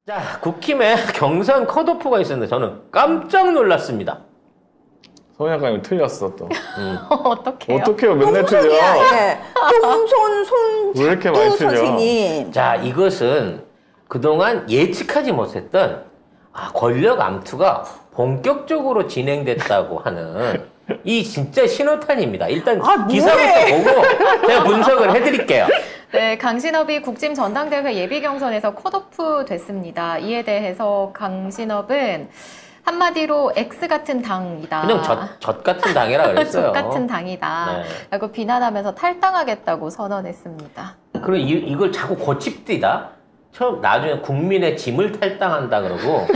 자, 국힘에 경선 컷오프가 있었는데 저는 깜짝 놀랐습니다. 송 작가님 틀렸어 또. 어떡해요? 어떡해요? 맨날 틀려. 예. 똥손 왜 이렇게 많이 틀려? 선생님. 자, 이것은 그동안 예측하지 못했던 권력 암투가 본격적으로 진행됐다고 하는 이 진짜 신호탄입니다. 일단 기사부터 보고 제가 분석을 해드릴게요. 네, 강신업이 국짐 전당대회 예비 경선에서 컷오프 됐습니다. 이에 대해서 강신업은 한마디로 X 같은 당이다. 그냥 젖 같은 당이라 그랬어요. 젖 같은 당이다. 네. 라고 비난하면서 탈당하겠다고 선언했습니다. 그리고 이걸 자꾸 고집뛰다. 나중에 국민의 짐을 탈당한다 그러고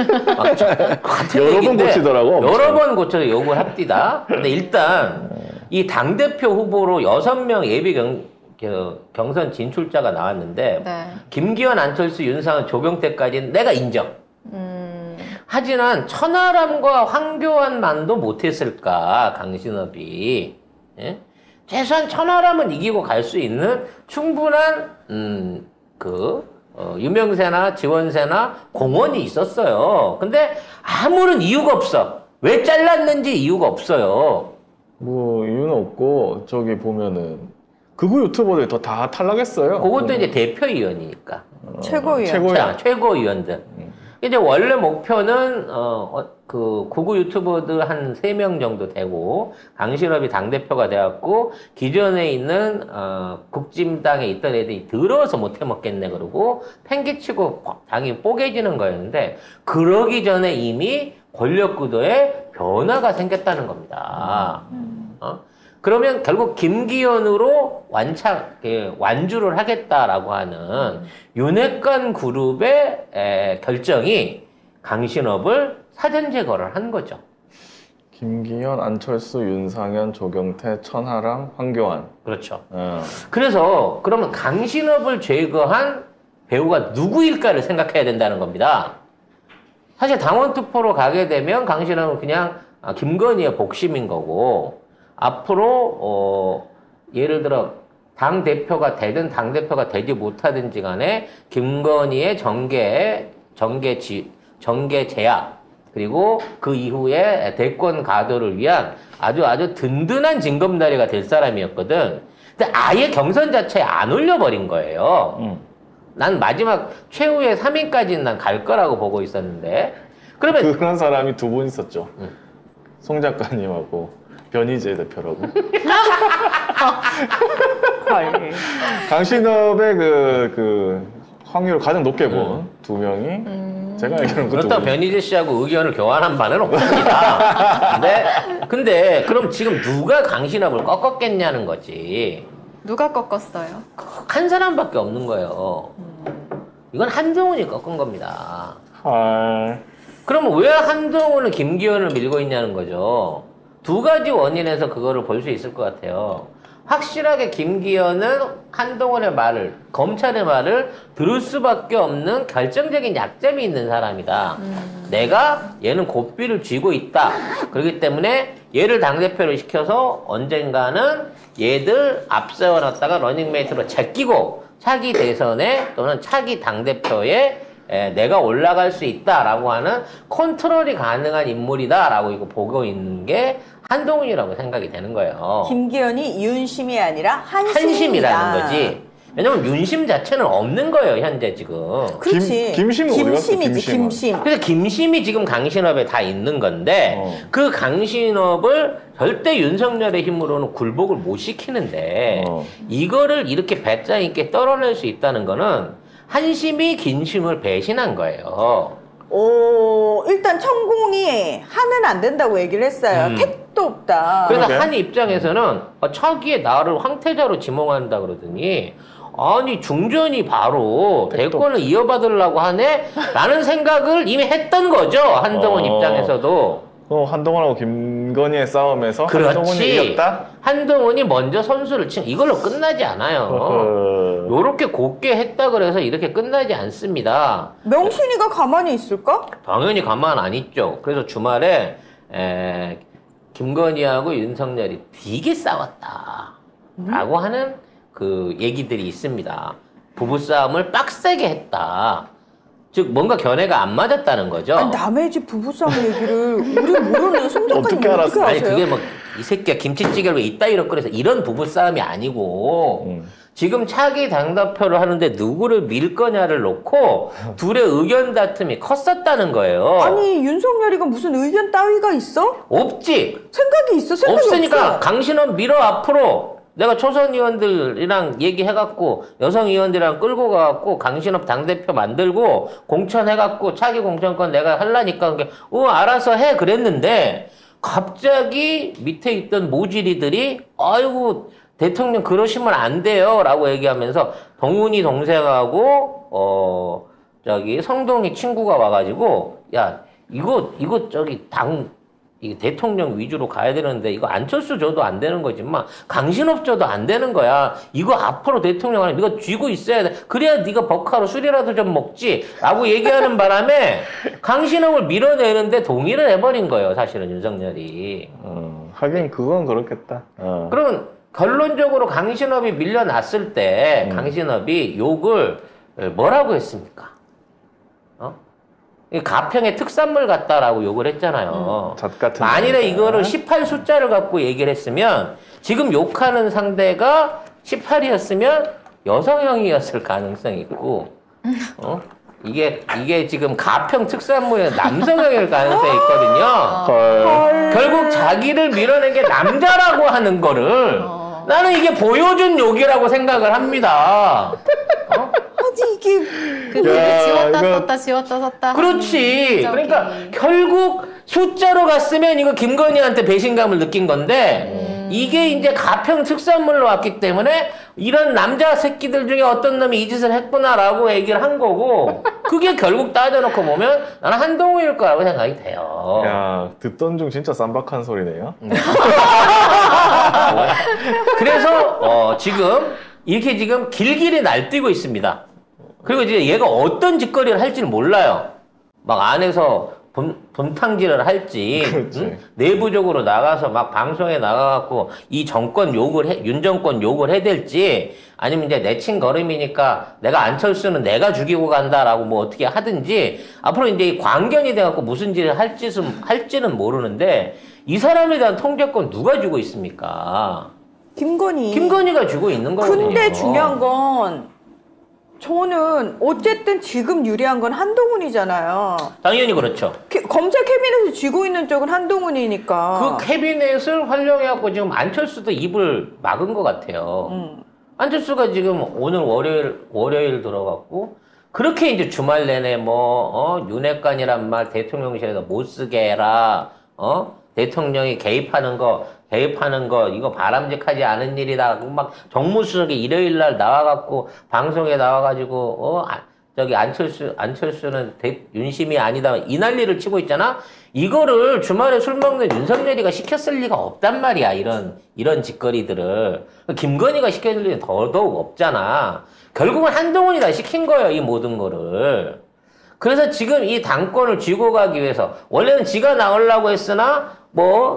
같은 여러 얘기인데 번 고치더라고. 여러 번 고쳐서 욕을 합디다. 근데 일단 이 당대표 후보로 6명 예비 경선 진출자가 나왔는데 네. 김기현, 안철수, 윤상현, 조경태까지는 내가 인정. 하지만 천하람과 황교안만도 못했을까 강신업이. 예? 최소한 천하람은 이기고 갈 수 있는 충분한 유명세나 지원세나 공헌이 있었어요. 근데 아무런 이유가 없어. 왜 잘랐는지 이유가 없어요. 뭐 이유는 없고 저기 보면은 극우 유튜버들이 다 탈락했어요. 그것도 이제 대표위원이니까. 최고위원. 최고위원들. 이제 원래 목표는 극우 유튜버들 한 3명 정도 되고 강신업이 당대표가 되었고 기존에 있는 국짐당에 있던 애들이 더러워서 못해 먹겠네 그러고 팽개치고 당이 뽀개지는 거였는데 그러기 전에 이미 권력구도에 변화가 생겼다는 겁니다. 그러면 결국 김기현으로 완주를 하겠다라고 하는 윤핵관 그룹의 결정이 강신업을 사전 제거를 한 거죠. 김기현, 안철수, 윤상현, 조경태, 천하람, 황교안. 그렇죠. 그래서 그러면 강신업을 제거한 배우가 누구일까를 생각해야 된다는 겁니다. 사실 당원 투표로 가게 되면 강신업은 그냥 김건희의 복심인 거고 앞으로 예를 당 대표가 되든 당 대표가 되지 못하든지 간에 김건희의 정계 제압 그리고 그 이후에 대권 가도를 위한 아주 든든한 징검다리가 될 사람이었거든. 근데 아예 경선 자체에 안 올려버린 거예요. 난 마지막 최후의 3위까지는 난 갈 거라고 보고 있었는데 그러면 그런 사람이 2분 있었죠. 송 작가님하고 변희재 대표라고. 강신업의 그 확률을 가장 높게 본 2명이 제가 알기로는 그렇다고 변희재 씨하고 의견을 교환한 바는 없습니다. 근데 그럼 지금 누가 강신업을 꺾었겠냐는 거지. 누가 꺾었어요? 한 사람밖에 없는 거예요. 이건 한동훈이 꺾은 겁니다. 그러면 왜 한동훈은 김기현을 밀고 있냐는 거죠. 2가지 원인에서 그거를 볼 수 있을 것 같아요. 확실하게 김기현은 한동훈의 말을, 검찰의 말을 들을 수밖에 없는 결정적인 약점이 있는 사람이다. 내가 얘는 고삐를 쥐고 있다. 그렇기 때문에 얘를 당대표를 시켜서 언젠가는 얘들 앞세워놨다가 러닝메이트로 제끼고 차기 대선에 또는 차기 당대표에 내가 올라갈 수 있다라고 하는 컨트롤이 가능한 인물이다라고 이거 보고 있는 게 한동훈이라고 생각이 되는 거예요. 김기현이 윤심이 아니라 한심이라는 거지. 왜냐면 윤심 자체는 없는 거예요, 현재 지금. 그렇지. 김심은 어디 갔어? 김심. 그래서 김심이 지금 강신업에 다 있는 건데 그 강신업을 절대 윤석열의 힘으로는 굴복을 못 시키는데 이거를 이렇게 배짱 있게 떨어낼 수 있다는 거는 한심이 긴심을 배신한 거예요. 일단 천공이 하면 안 된다고 얘기를 했어요. 택도 없다. 그래서 한 입장에서는 차기에 나를 황태자로 지목한다 그러더니 아니 중전이 바로 대권을 이어받으려고 하네? 라는 생각을 이미 했던 거죠. 한동훈 입장에서도. 한동훈하고 김건희의 싸움에서 그렇지. 한동훈이 이겼다? 한동훈이 먼저 선수를 친 이걸로 끝나지 않아요. 요렇게 곱게 했다 그래서 이렇게 끝나지 않습니다. 명신이가 가만히 있을까? 당연히 가만 안 있죠. 그래서 주말에 김건희하고 윤석열이 되게 싸웠다 라고 하는 그 얘기들이 있습니다. 부부싸움을 빡세게 했다. 즉 뭔가 견해가 안 맞았다는 거죠. 아니, 남의 집 부부싸움 얘기를 우리 모르는 송 작가님 어떻게 알았어? 아니 그게 뭐 이 새끼야 김치찌개를 왜 이따위로 끓여서 이런 부부싸움이 아니고 지금 차기 당대표를 하는데 누구를 밀 거냐를 놓고 둘의 의견 다툼이 컸었다는 거예요. 아니 윤석열이가 무슨 의견 따위가 있어? 없지. 생각이 있어? 생각이 없으니까 없어. 강신업 밀어 앞으로. 내가 초선 의원들이랑 얘기해갖고 여성 의원들이랑 끌고 가갖고 강신업 당대표 만들고 공천해갖고 차기 공천권 내가 하려니까 알아서 해 그랬는데 갑자기 밑에 있던 모질이들이 아이고 대통령 그러시면 안 돼요 라고 얘기하면서 동훈이 동생하고 성동이 친구가 와가지고 야 이거 이게 대통령 위주로 가야 되는데 이거 안철수 줘도 안 되는 거지만 강신업 줘도 안 되는 거야. 이거 앞으로 대통령 하면 이거 쥐고 있어야 돼. 그래야 네가 버카로 술이라도 좀 먹지. 라고 얘기하는 바람에 강신업을 밀어내는데 동의를 해버린 거예요. 사실은 윤석열이. 하긴 그건 그렇겠다. 그러면 결론적으로 강신업이 밀려났을 때 강신업이 욕을 뭐라고 했습니까? 가평의 특산물 같다라고 욕을 했잖아요. 잣 같은 만일에 거니까. 이거를 18 숫자를 갖고 얘기를 했으면 지금 욕하는 상대가 18이었으면 여성형이었을 가능성이 있고 이게 지금 가평 특산물의 남성형일 가능성이 있거든요. 헐. 결국 자기를 밀어낸 게 남자라고 하는 거를 나는 이게 보여준 욕이라고 생각을 합니다. 아니 이게 그 지웠다 이거- 썼다 지웠다 썼다. 그렇지. 저기. 그러니까 결국 숫자로 갔으면 이거 김건희한테 배신감을 느낀 건데 이게 이제 가평 특산물로 왔기 때문에 이런 남자 새끼들 중에 어떤 놈이 이 짓을 했구나라고 얘기를 한 거고 그게 결국 따져놓고 보면 나는 한동훈일 거라고 생각이 돼요. 야, 듣던 중 진짜 쌈박한 소리네요. 그래서 지금 이렇게 지금 길길이 날뛰고 있습니다. 그리고 이제 얘가 어떤 짓거리를 할지를 몰라요. 막 안에서 분탕질을 할지, 그렇지. 내부적으로 나가서 막 방송에 나가갖고 이 정권 윤 정권 욕을 해댈지, 아니면 이제 내친 걸음이니까 내가 안철수는 내가 죽이고 간다라고 뭐 어떻게 하든지, 앞으로 이제 이 광견이 돼갖고 무슨 짓을 할지는 모르는데, 이 사람에 대한 통제권 누가 주고 있습니까? 김건희가 주고 있는 거거든요. 근데 중요한 건 저는 어쨌든 지금 유리한 건 한동훈이잖아요. 당연히 그렇죠. 검찰 캐비넷을 쥐고 있는 쪽은 한동훈이니까. 그 캐비넷을 활용해갖고 지금 안철수도 입을 막은 것 같아요. 안철수가 지금 오늘 월요일 들어갔고, 그렇게 이제 주말 내내 윤핵관이란 말 대통령실에서 못 쓰게 해라, 대통령이 개입하는 거, 이거 바람직하지 않은 일이다. 막 정무수석이 일요일 날 나와갖고, 방송에 나와가지고, 안철수는 윤심이 아니다. 이 난리를 치고 있잖아? 이거를 주말에 술 먹는 윤석열이가 시켰을 리가 없단 말이야. 이런 짓거리들을. 김건희가 시켜줄 리는 더더욱 없잖아. 결국은 한동훈이 다 시킨 거예요. 이 모든 거를. 그래서 지금 이 당권을 쥐고 가기 위해서, 원래는 지가 나오려고 했으나,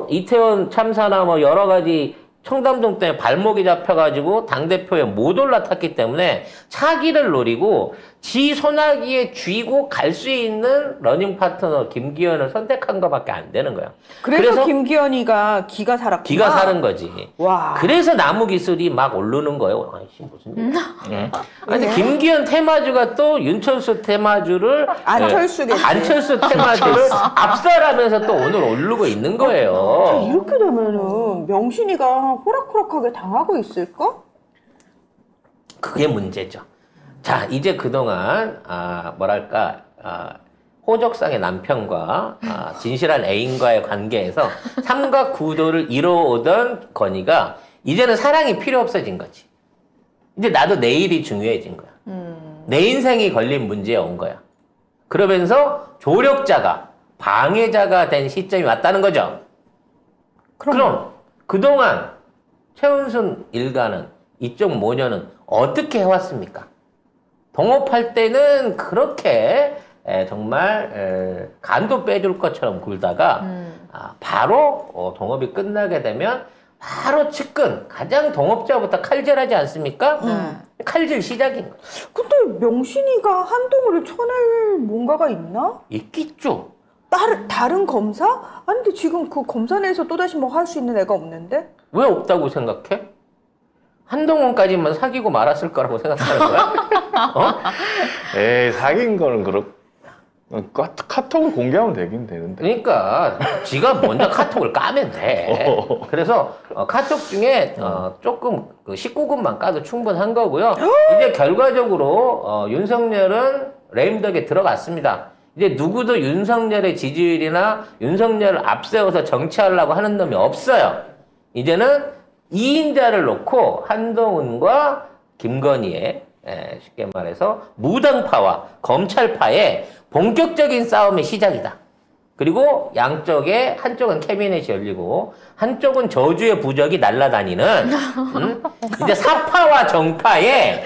이태원 참사나 여러 가지 청담동 때문에 발목이 잡혀가지고 당대표에 못 올라탔기 때문에 차기를 노리고 지 소나기에 쥐고 갈 수 있는 러닝 파트너 김기현을 선택한 것밖에 안 되는 거야. 그래서 김기현이가 기가 살았구나. 기가 사는 거지. 와. 그래서 나무 기술이 막 오르는 거예요. 아이씨, 무슨 일. 아니, 김기현 테마주가 또 윤철수 테마주를 안철수겠지. 안철수 테마주를 압살하면서 또 오늘 오르고 있는 거예요. 이렇게 되면은 명신이가 호락호락하게 당하고 있을까? 그게 문제죠. 자, 이제 그동안 호적상의 남편과 진실한 애인과의 관계에서 삼각 구도를 이뤄오던 건희가 이제는 사랑이 필요 없어진 거지. 이제 나도 내일이 중요해진 거야. 내 인생이 걸린 문제에 온 거야. 그러면서 조력자가 방해자가 된 시점이 왔다는 거죠. 그럼 그동안 최은순 일가는 이쪽 모녀는 어떻게 해왔습니까? 동업할 때는 그렇게 정말 간도 빼줄 것처럼 굴다가 바로 동업이 끝나게 되면 바로 측근 가장 동업자부터 칼질하지 않습니까? 칼질 시작인 거예요. 근데 명신이가 한동훈을 쳐낼 뭔가가 있나? 있겠죠. 다른 검사? 아니 근데 지금 그 검사 내에서 또다시 뭐 할 수 있는 애가 없는데? 왜 없다고 생각해? 한동훈까지만 사귀고 말았을 거라고 생각하는 거야? 어? 에이, 사귄 거는 카톡을 공개하면 되긴 되는데. 그러니까 지가 먼저 카톡을 까면 돼. 그래서 카톡 중에 조금 그 19금만 까도 충분한 거고요. 이제 결과적으로 윤석열은 레임덕에 들어갔습니다. 이제 누구도 윤석열의 지지율이나 윤석열을 앞세워서 정치하려고 하는 놈이 없어요. 이제는 2인자를 놓고 한동훈과 김건희의 쉽게 말해서 무당파와 검찰파의 본격적인 싸움의 시작이다. 그리고 양쪽에 한쪽은 캐비넷이 열리고 한쪽은 저주의 부적이 날아다니는 이제 사파와 정파의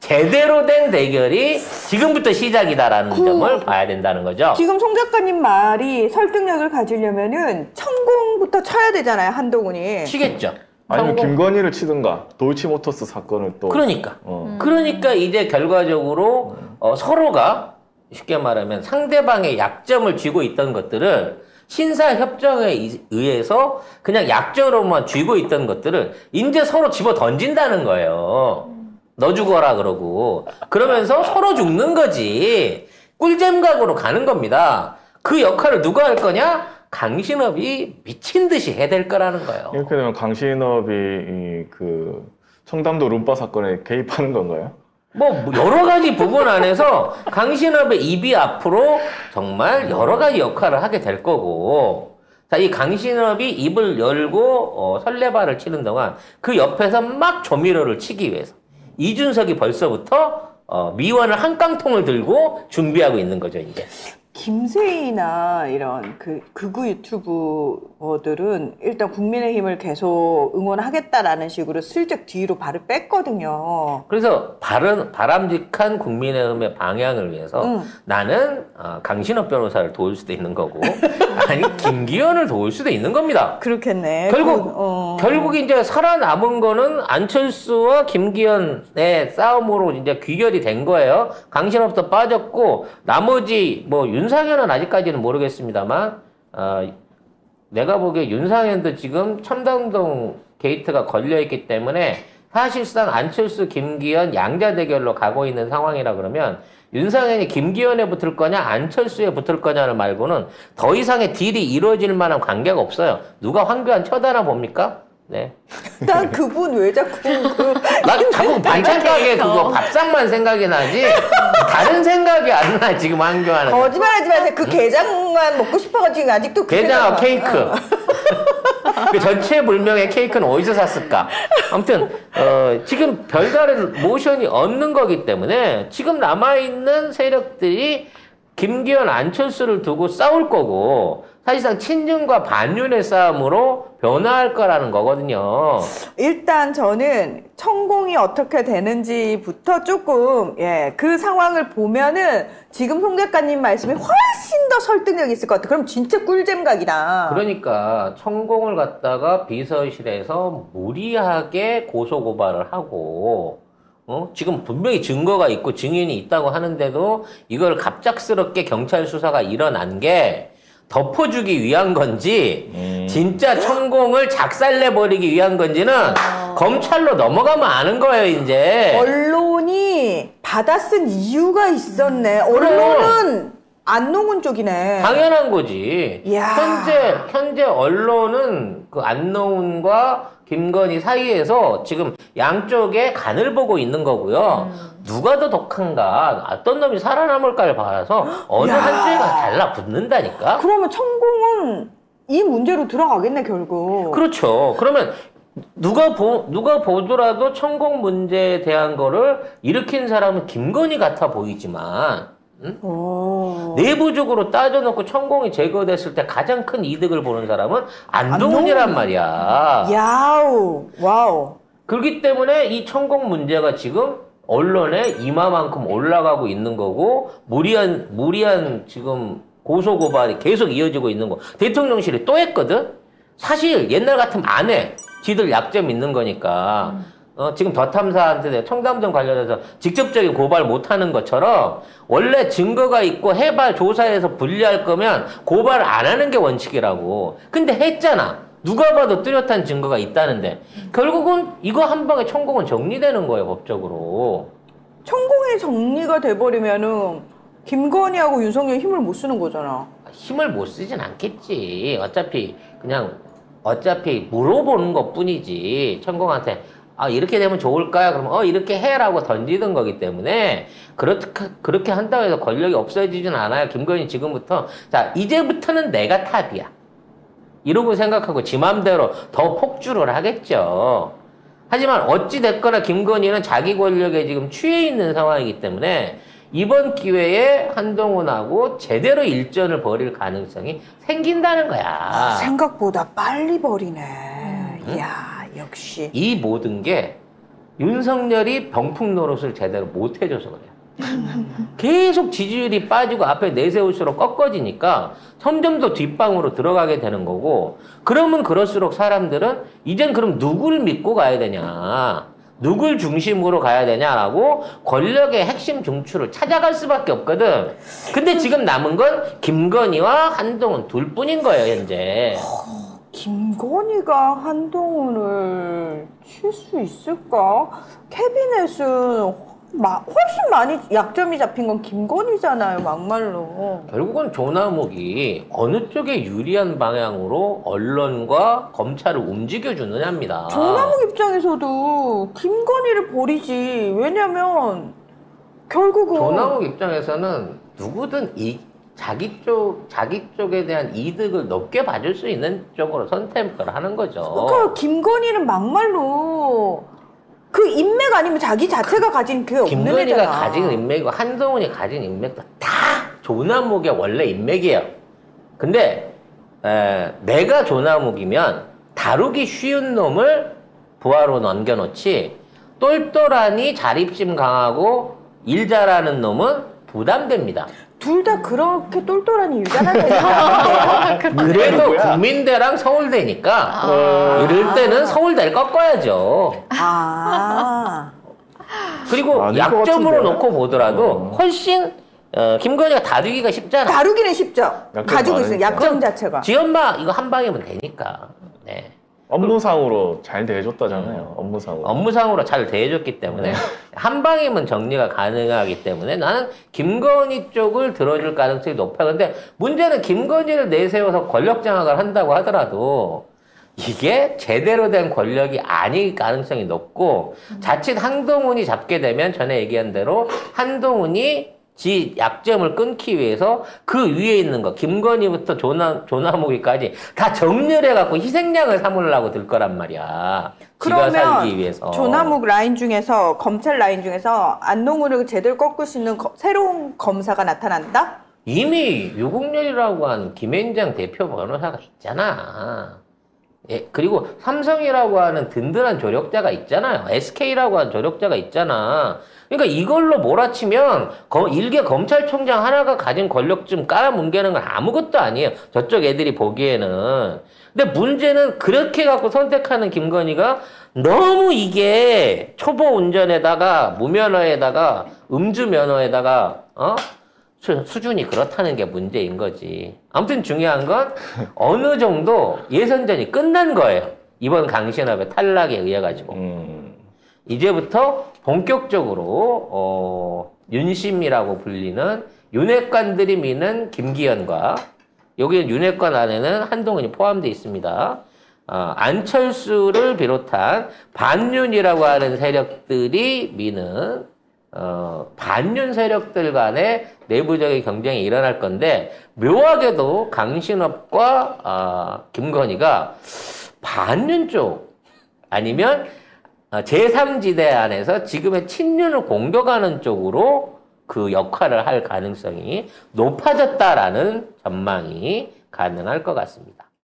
제대로 된 대결이 지금부터 시작이다라는 점을 봐야 된다는 거죠. 지금 송 작가님 말이 설득력을 가지려면은 천공부터 쳐야 되잖아요, 한동훈이. 치겠죠. 아니면 김건희를 치든가 도이치모터스 사건을 또. 그러니까 이제 결과적으로 서로가 쉽게 말하면 상대방의 약점을 쥐고 있던 것들을 신사협정에 의해서 그냥 약점으로만 쥐고 있던 것들을 이제 서로 집어 던진다는 거예요. 너 죽어라 그러고. 그러면서 서로 죽는 거지. 꿀잼각으로 가는 겁니다. 그 역할을 누가 할 거냐? 강신업이 미친 듯이 해야 될 거라는 거예요. 이렇게 되면 강신업이 그 청담도 룸바 사건에 개입하는 건가요? 뭐 여러 가지 부분 안에서 강신업의 입이 앞으로 정말 여러 가지 역할을 하게 될 거고, 자, 이 강신업이 입을 열고 설레발을 치는 동안 그 옆에서 막 조미료를 치기 위해서 이준석이 벌써부터 미원을 한 깡통을 들고 준비하고 있는 거죠, 이제. 김세희나 이런 극우 유튜버들은 일단 국민의힘을 계속 응원하겠다라는 식으로 슬쩍 뒤로 발을 뺐거든요. 그래서 바람직한 국민의힘의 방향을 위해서 나는 강신업 변호사를 도울 수도 있는 거고, 아니 김기현을 도울 수도 있는 겁니다. 그렇겠네. 결국 이제 살아남은 거는 안철수와 김기현의 싸움으로 이제 귀결이 된 거예요. 강신업도 빠졌고 나머지 뭐 윤상현은 아직까지는 모르겠습니다만 내가 보기에 윤상현도 지금 첨단동 게이트가 걸려있기 때문에 사실상 안철수, 김기현 양자 대결로 가고 있는 상황이라 그러면 윤상현이 김기현에 붙을 거냐 안철수에 붙을 거냐를 말고는 더 이상의 딜이 이루어질 만한 관계가 없어요. 누가 황교안 쳐다나 봅니까? 네. 난 그분 왜 자꾸 나 자꾸 반찬 가게 그거 밥상만 생각이 나지 다른 생각이 안 나. 지금 황교안은 거짓말하지 마세요. 그 게장만 먹고 싶어가지고 아직도 그 게장하고 케이크 그 전체불명의 케이크는 어디서 샀을까? 아무튼 지금 별다른 모션이 없는 거기 때문에 지금 남아있는 세력들이 김기현, 안철수를 두고 싸울 거고 사실상 친윤과 반윤의 싸움으로 변화할 거라는 거거든요. 일단 저는 천공이 어떻게 되는지부터 조금 그 상황을 보면은 지금 송 작가님 말씀이 훨씬 더 설득력이 있을 것 같아요. 그럼 진짜 꿀잼각이다. 그러니까 천공을 갖다가 비서실에서 무리하게 고소고발을 하고 지금 분명히 증거가 있고 증인이 있다고 하는데도 이걸 갑작스럽게 경찰 수사가 일어난 게 덮어주기 위한 건지 진짜 천공을 작살내버리기 위한 건지는 검찰로 넘어가면 아는 거예요 이제. 언론이 받아쓴 이유가 있었네. 언론은 안농훈 쪽이네. 당연한 거지. 이야. 현재 언론은 그 안농훈과 김건희 사이에서 지금 양쪽에 간을 보고 있는 거고요. 누가 더 독한가, 어떤 놈이 살아남을까를 봐서 어느 한쪽가 달라붙는다니까. 그러면 천공은 이 문제로 들어가겠네 결국. 그렇죠. 그러면 누가 보더라도 천공 문제에 대한 거를 일으킨 사람은 김건희 같아 보이지만 내부적으로 따져놓고 천공이 제거됐을 때 가장 큰 이득을 보는 사람은 안동훈이란 말이야. 야우, 와우. 그렇기 때문에 이 천공 문제가 지금 언론에 이마만큼 올라가고 있는 거고 무리한 지금 고소고발이 계속 이어지고 있는 거. 대통령실이 또 했거든? 사실 옛날 같으면 안 해. 지들 약점 있는 거니까. 지금 더 탐사한테 청담동 관련해서 직접적인 고발 못하는 것처럼 원래 증거가 있고 해발 조사해서 분리할 거면 고발 안 하는 게 원칙이라고. 근데 했잖아. 누가 봐도 뚜렷한 증거가 있다는데 결국은 이거 한 방에 천공은 정리되는 거예요, 법적으로. 천공이 정리가 돼버리면은 김건희하고 윤석열 힘을 못 쓰는 거잖아. 힘을 못 쓰진 않겠지. 어차피 물어보는 것 뿐이지. 천공한테 이렇게 되면 좋을까요? 그러면 이렇게 해라고 던지는 거기 때문에 그렇게 한다고 해서 권력이 없어지진 않아요. 김건희 지금부터 자 이제부터는 내가 탑이야. 이러고 생각하고 지 맘대로 더 폭주를 하겠죠. 하지만 어찌 됐거나 김건희는 자기 권력에 지금 취해 있는 상황이기 때문에 이번 기회에 한동훈하고 제대로 일전을 벌일 가능성이 생긴다는 거야. 생각보다 빨리 버리네. 이야. 역시 이 모든 게 윤석열이 병풍 노릇을 제대로 못 해줘서 그래요. 계속 지지율이 빠지고 앞에 내세울수록 꺾어지니까 점점 더 뒷방으로 들어가게 되는 거고 그러면 그럴수록 사람들은 이젠 그럼 누굴 믿고 가야 되냐 누굴 중심으로 가야 되냐라고 권력의 핵심 중추를 찾아갈 수밖에 없거든. 근데 지금 남은 건 김건희와 한동훈 둘뿐인 거예요 현재. 김건희가 한동훈을 칠 수 있을까? 캐비넷은 훨씬 많이 약점이 잡힌 건 김건희잖아요, 막말로. 결국은 조남욱이 어느 쪽에 유리한 방향으로 언론과 검찰을 움직여주느냐입니다. 조남욱 입장에서도 김건희를 버리지. 왜냐면 결국은 조남욱 입장에서는 누구든 자기 쪽에 대한 이득을 높게 봐줄 수 있는 쪽으로 선택을 하는 거죠. 그러니까 김건희는 막말로 그 인맥 아니면 자기 자체가 가진 그게 없는 애잖아. 김건희가 가진 인맥이고 한동훈이 가진 인맥도 다 조남욱의 원래 인맥이에요. 근데 내가 조남욱이면 다루기 쉬운 놈을 부하로 넘겨놓지 똘똘하니 자립심 강하고 일 잘하는 놈은 부담됩니다. 둘 다 그렇게 똘똘하니 유단하다. 그래도 국민대랑 서울대니까 이럴 때는 서울대를 꺾어야죠. 그리고 약점으로 놓고 보더라도 훨씬 김건희가 다루기가 쉽잖아. 다루기는 쉽죠. 가지고 있어요. 약점 자체가. 지엄마 이거 한 방이면 되니까. 네. 업무상으로 잘 대해줬다잖아요. 업무상으로 잘 대해줬기 때문에 한 방이면 정리가 가능하기 때문에 나는 김건희 쪽을 들어줄 가능성이 높아요. 근데 문제는 김건희를 내세워서 권력 장악을 한다고 하더라도 이게 제대로 된 권력이 아닐 가능성이 높고 자칫 한동훈이 잡게 되면 전에 얘기한 대로 한동훈이 지 약점을 끊기 위해서 그 위에 있는 거 김건희부터 조남욱이까지 다 정렬해갖고 희생양을 삼으려고 들 거란 말이야. 지가 살기 위해서. 조남욱 라인 중에서 검찰 라인 중에서 안동훈을 제대로 꺾을 수 있는 새로운 검사가 나타난다? 이미 유국열이라고 하는 김앤장 대표 변호사가 있잖아. 예, 그리고 삼성이라고 하는 든든한 조력자가 있잖아요. SK라고 하는 조력자가 있잖아. 그러니까 이걸로 몰아치면 일개 검찰총장 하나가 가진 권력 좀 깔아뭉개는 건 아무것도 아니에요. 저쪽 애들이 보기에는. 근데 문제는 그렇게 갖고 선택하는 김건희가 너무 이게 초보 운전에다가 무면허에다가 음주면허에다가 수준이 그렇다는 게 문제인 거지. 아무튼 중요한 건 어느 정도 예선전이 끝난 거예요. 이번 강신업의 탈락에 의해 가지고. 이제부터 본격적으로 윤심이라고 불리는 윤핵관들이 미는 김기현과 여기 윤핵관 안에는 한동훈이 포함되어 있습니다. 안철수를 비롯한 반윤이라고 하는 세력들이 미는 반윤 세력들 간의 내부적인 경쟁이 일어날 건데 묘하게도 강신업과 김건희가 반윤 쪽 아니면 제3지대 안에서 지금의 친윤을 공격하는 쪽으로 그 역할을 할 가능성이 높아졌다라는 전망이 가능할 것 같습니다.